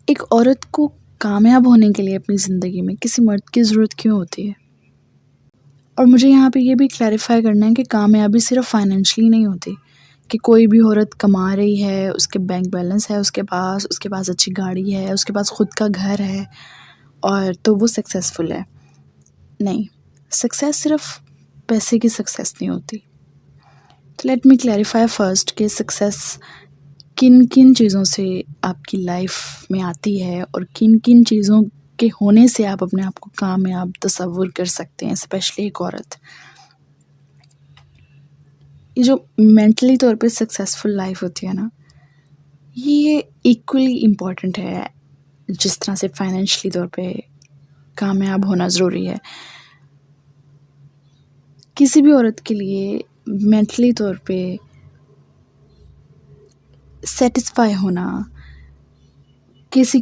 ایک عورت کو کامیاب ہونے کے لیے اپنی زندگی میں کسی مرد کی ضرورت کیوں ہوتی ہے؟ اور مجھے یہاں پہ یہ بھی کلیریفائی کرنا ہے کہ کامیابی صرف فائنینشلی نہیں ہوتی، کہ کوئی بھی عورت کما رہی ہے، اس کے بینک بیلنس ہے، اس کے پاس اچھی گاڑی ہے، اس کے پاس خود کا گھر ہے، اور تو وہ سکسیزفل ہے۔ نہیں، سکسیز صرف پیسے کی سکسیز نہیں ہوتی۔ تو لیٹ می کلیریفائی فرسٹ کہ سکسیز کن کن چیزوں سے آپ کی لائف میں آتی ہے، اور کن کن چیزوں کے ہونے سے آپ اپنے آپ کو کامیاب تصور کر سکتے ہیں، اسپیشلی ایک عورت۔ یہ جو مینٹلی طور پہ سکسیزفل لائف ہوتی ہے نا، یہ ایکولی امپورٹنٹ ہے جس طرح سے فائنینشلی طور پہ کامیاب ہونا ضروری ہے۔ کسی بھی عورت کے لیے مینٹلی طور پہ سیٹسفائی ہونا، کسی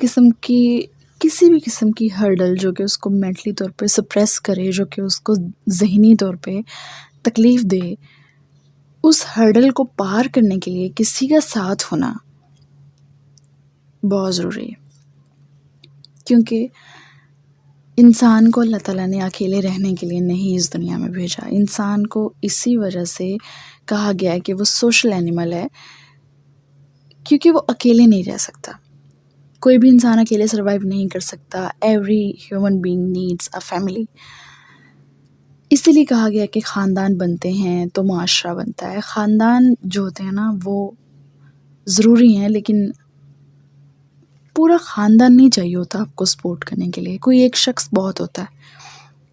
بھی قسم کی ہرڈل جو کہ اس کو مینٹلی طور پہ سپریس کرے، جو کہ اس کو ذہنی طور پہ تکلیف دے، اس ہرڈل کو پار کرنے کے لیے کسی کا ساتھ ہونا بہت ضروری ہے، کیونکہ انسان کو اللہ تعالیٰ نے اکیلے رہنے کے لیے نہیں اس دنیا میں بھیجا۔ انسان کو اسی وجہ سے کہا گیا ہے کہ وہ سوشل اینیمل ہے، کیونکہ وہ اکیلے نہیں رہ سکتا۔ کوئی بھی انسان اکیلے سروائیو نہیں کر سکتا۔ Every human being needs a family. اسی لیے کہا گیا کہ خاندان بنتے ہیں تو معاشرہ بنتا ہے۔ خاندان جو ہوتے ہیں نا وہ ضروری ہیں، لیکن پورا خاندان نہیں چاہیے ہوتا آپ کو سپورٹ کرنے کے لیے، کوئی ایک شخص بہت ہوتا ہے۔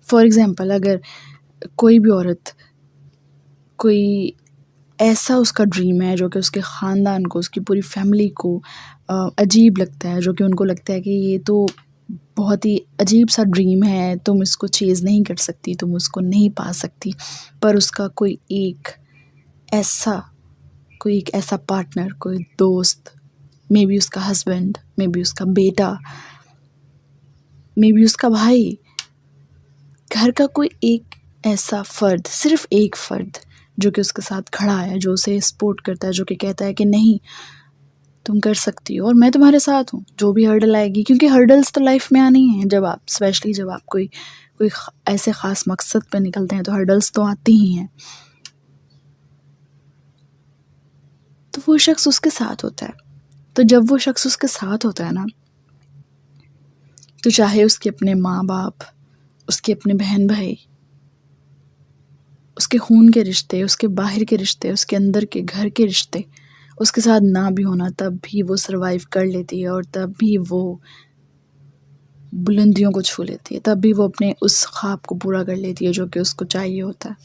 فار ایگزامپل، اگر کوئی بھی عورت، کوئی ایسا اس کا ڈریم ہے جو کہ اس کے خاندان کو، اس کی پوری فیملی کو عجیب لگتا ہے، جو کہ ان کو لگتا ہے کہ یہ تو بہت ہی عجیب سا ڈریم ہے، تم اس کو چیز نہیں کر سکتی، تم اس کو نہیں پا سکتی، پر اس کا کوئی ایک ایسا پارٹنر، کوئی دوست، مے بی اس کا ہسبینڈ، مے بی اس کا بیٹا، مے بی اس کا بھائی، گھر کا کوئی ایک ایسا فرد، صرف ایک فرد جو کہ اس کے ساتھ کھڑا ہے، جو اسے سپورٹ کرتا ہے، جو کہ کہتا ہے کہ نہیں تم کر سکتی ہو اور میں تمہارے ساتھ ہوں، جو بھی ہرڈل آئے گی، کیونکہ ہرڈلز تو لائف میں آنی ہیں۔ اسپیشلی جب آپ کوئی ایسے خاص مقصد پہ نکلتے ہیں تو ہرڈلز تو آتی ہی ہیں، تو وہ شخص اس کے ساتھ ہوتا ہے۔ تو جب وہ شخص اس کے ساتھ ہوتا ہے نا، تو چاہے اس کے اپنے ماں باپ، اس کے اپنے بہن بھائی، اس کے خون کے رشتے، اس کے باہر کے رشتے، اس کے اندر کے گھر کے رشتے اس کے ساتھ نہ بھی ہونا، تب بھی وہ سروائیو کر لیتی ہے، اور تب بھی وہ بلندیوں کو چھو لیتی ہے، تب بھی وہ اپنے اس خواب کو پورا کر لیتی ہے جو کہ اس کو چاہیے ہوتا ہے۔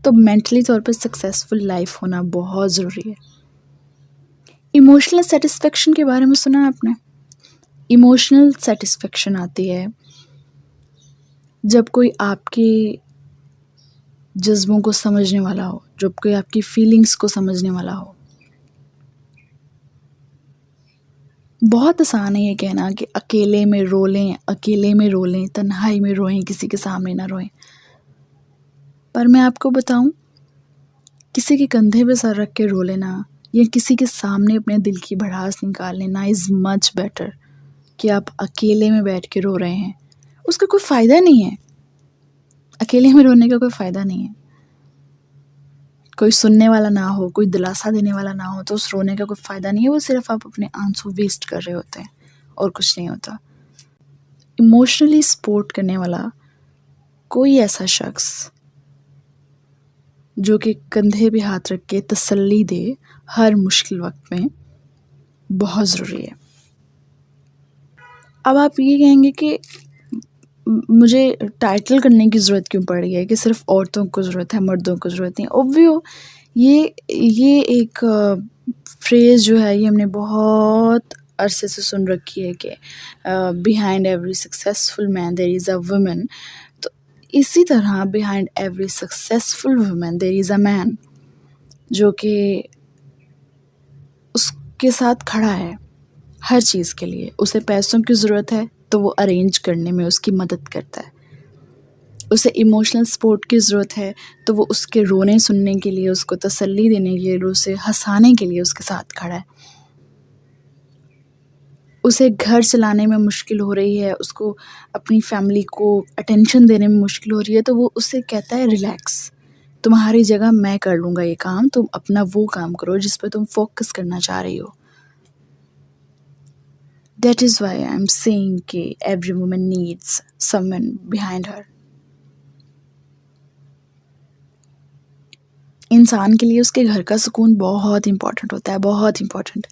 تو مینٹلی طور پہ سکسیزفل لائف ہونا بہت ضروری ہے۔ ایموشنل سیٹسفیکشن کے بارے میں سنا آپ نے؟ ایموشنل سیٹسفیکشن آتی ہے جب کوئی آپ کے جذبوں کو سمجھنے والا ہو، جب کوئی آپ کی فیلنگز کو سمجھنے والا ہو۔ بہت آسان ہے یہ کہنا کہ اکیلے میں رو لیں، تنہائی میں روئیں، کسی کے سامنے نہ روئیں، پر میں آپ کو بتاؤں، کسی کے کندھے پہ سر رکھ کے رو لینا یا کسی کے سامنے اپنے دل کی بھڑاس نکال لینا از مچ بیٹر کہ آپ اکیلے میں بیٹھ کے رو رہے ہیں۔ اس کا کوئی فائدہ نہیں ہے، اکیلے میں رونے کا کوئی فائدہ نہیں ہے۔ کوئی سننے والا نہ ہو، کوئی دلاسا دینے والا نہ ہو تو اس رونے کا کوئی فائدہ نہیں ہے، وہ صرف آپ اپنے آنسو ویسٹ کر رہے ہوتے ہیں اور کچھ نہیں ہوتا۔ ایموشنلی سپورٹ کرنے والا کوئی ایسا شخص جو کہ کندھے پہ ہاتھ رکھ کے تسلی دے ہر مشکل وقت میں، بہت ضروری ہے۔ اب آپ یہ کہیں گے کہ مجھے ٹائٹل کرنے کی ضرورت کیوں پڑ رہی ہے کہ صرف عورتوں کو ضرورت ہے، مردوں کو ضرورت نہیں؟ اوبویو یہ ایک فریز جو ہے یہ ہم نے بہت عرصے سے سن رکھی ہے کہ behind every successful man there is a woman. تو اسی طرح behind every successful woman there is a man, جو کہ اس کے ساتھ کھڑا ہے ہر چیز کے لیے۔ اسے پیسوں کی ضرورت ہے تو وہ ارینج کرنے میں اس کی مدد کرتا ہے، اسے ایموشنل سپورٹ کی ضرورت ہے تو وہ اس کے رونے سننے کے لیے، اس کو تسلی دینے کے لیے، اسے ہنسانے کے لیے اس کے ساتھ کھڑا ہے۔ اسے گھر چلانے میں مشکل ہو رہی ہے، اس کو اپنی فیملی کو اٹینشن دینے میں مشکل ہو رہی ہے، تو وہ اسے کہتا ہے ریلیکس، تمہاری جگہ میں کر لوں گا یہ کام، تم اپنا وہ کام کرو جس پہ تم فوکس کرنا چاہ رہی ہو. That is why I am seeing کہ every woman needs someone behind her. انسان کے لیے اس کے گھر کا سکون بہت امپورٹنٹ ہوتا ہے، بہت امپورٹنٹ.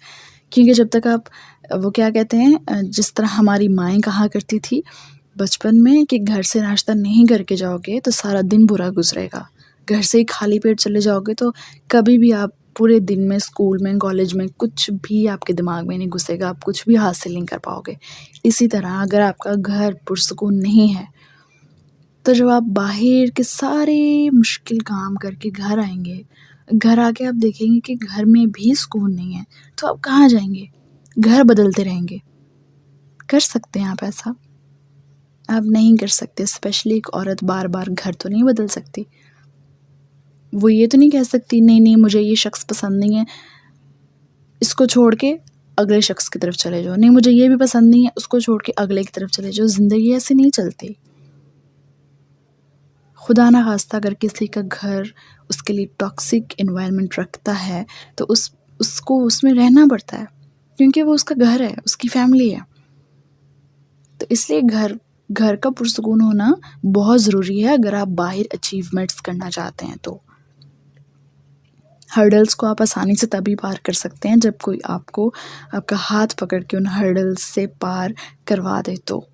کیونکہ جب تک آپ وہ کیا کہتے ہیں، جس طرح ہماری مائیں کہا کرتی تھی بچپن میں کہ گھر سے ناشتہ نہیں کر کے جاؤ گے تو سارا دن برا گزرے گا، گھر سے ہی خالی پیٹ چلے جاؤ گے تو کبھی بھی آپ پورے دن میں اسکول میں کالج میں کچھ بھی آپ کے دماغ میں نہیں گھسے گا، آپ کچھ بھی حاصل نہیں کر پاؤ گے. اسی طرح اگر آپ کا گھر پرسکون نہیں ہے تو جب آپ باہر کے سارے مشکل کام کر کے گھر آئیں گے، گھر آ کے آپ دیکھیں گے کہ گھر میں بھی سکون نہیں ہے، تو آپ کہاں جائیں گے؟ گھر بدلتے رہیں گے. کر سکتے ہیں آپ ایسا؟ آپ نہیں کر سکتے. اسپیشلی ایک عورت بار بار گھر تو نہیں بدل سکتی. وہ یہ تو نہیں کہہ سکتی نہیں مجھے یہ شخص پسند نہیں ہے، اس کو چھوڑ کے اگلے شخص کی طرف چلے جاؤ، نہیں مجھے یہ بھی پسند نہیں ہے، اس کو چھوڑ کے اگلے کی طرف چلے جاؤ. زندگی ایسے نہیں چلتی. خدا نہ خواستہ اگر کسی کا گھر اس کے لیے ٹاکسک انوائرمنٹ رکھتا ہے تو اس کو اس میں رہنا پڑتا ہے، کیونکہ وہ اس کا گھر ہے، اس کی فیملی ہے. تو اس لیے گھر کا پرسکون ہونا بہت ضروری ہے اگر آپ باہر اچیومنٹس کرنا چاہتے ہیں. تو ہرڈلز کو آپ آسانی سے تبھی پار کر سکتے ہیں جب کوئی آپ کو آپ کا ہاتھ پکڑ کے ان ہرڈلز سے پار کروا دے. تو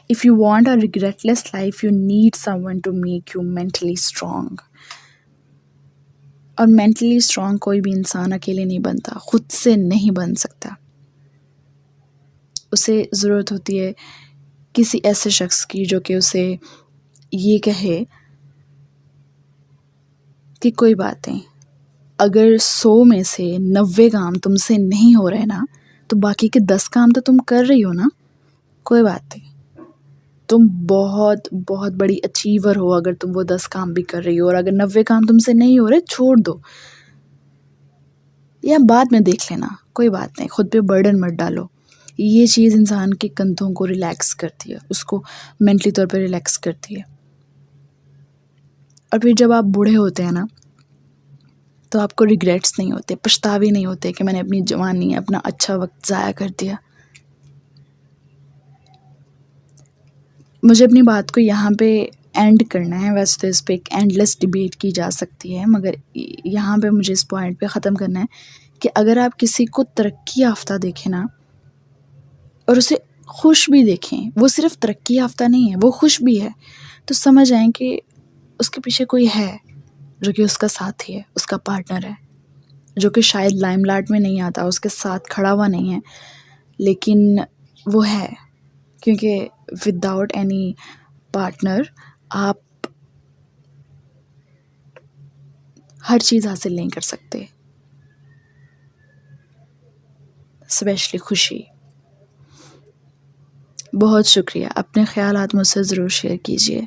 if you want a regretless life you need someone to make you mentally strong. اور mentally strong کوئی بھی انسان اکیلے نہیں بنتا، خود سے نہیں بن سکتا. اسے ضرورت ہوتی ہے کسی ایسے شخص کی جو کہ اسے یہ کہے کہ کوئی بات نہیں، اگر 100 میں سے 90 کام تم سے نہیں ہو رہے نا تو باقی کے 10 کام تو تم کر رہی ہو نا، کوئی بات نہیں، تم بہت بہت بڑی اچیور ہو اگر تم وہ 10 کام بھی کر رہی ہو، اور اگر 90 کام تم سے نہیں ہو رہے چھوڑ دو یا بعد میں دیکھ لینا، کوئی بات نہیں، خود پہ برڈن مت ڈالو. یہ چیز انسان کے کندھوں کو ریلیکس کرتی ہے، اس کو مینٹلی طور پہ ریلیکس کرتی ہے. اور پھر جب آپ بوڑھے ہوتے ہیں نا تو آپ کو ریگریٹس نہیں ہوتے، پچھتاوے نہیں ہوتے کہ میں نے اپنی جوانی اپنا اچھا وقت ضائع کر دیا. مجھے اپنی بات کو یہاں پہ اینڈ کرنا ہے، ویسے تو اس پہ ایک اینڈلیس ڈیبیٹ کی جا سکتی ہے، مگر یہاں پہ مجھے اس پوائنٹ پہ ختم کرنا ہے کہ اگر آپ کسی کو ترقی یافتہ دیکھیں نا اور اسے خوش بھی دیکھیں، وہ صرف ترقی یافتہ نہیں ہے، وہ خوش بھی ہے، تو سمجھ آئیں کہ اس کے پیچھے کوئی ہے جو کہ اس کا ساتھی ہے، اس کا پارٹنر ہے، جو کہ شاید لائم لائٹ میں نہیں آتا، اس کے ساتھ کھڑا ہوا نہیں ہے، لیکن وہ ہے. کیونکہ وداؤٹ اینی پارٹنر آپ ہر چیز حاصل نہیں کر سکتے، اسپیشلی خوشی. بہت شکریہ، اپنے خیالات مجھ سے ضرور شیئر کیجیے.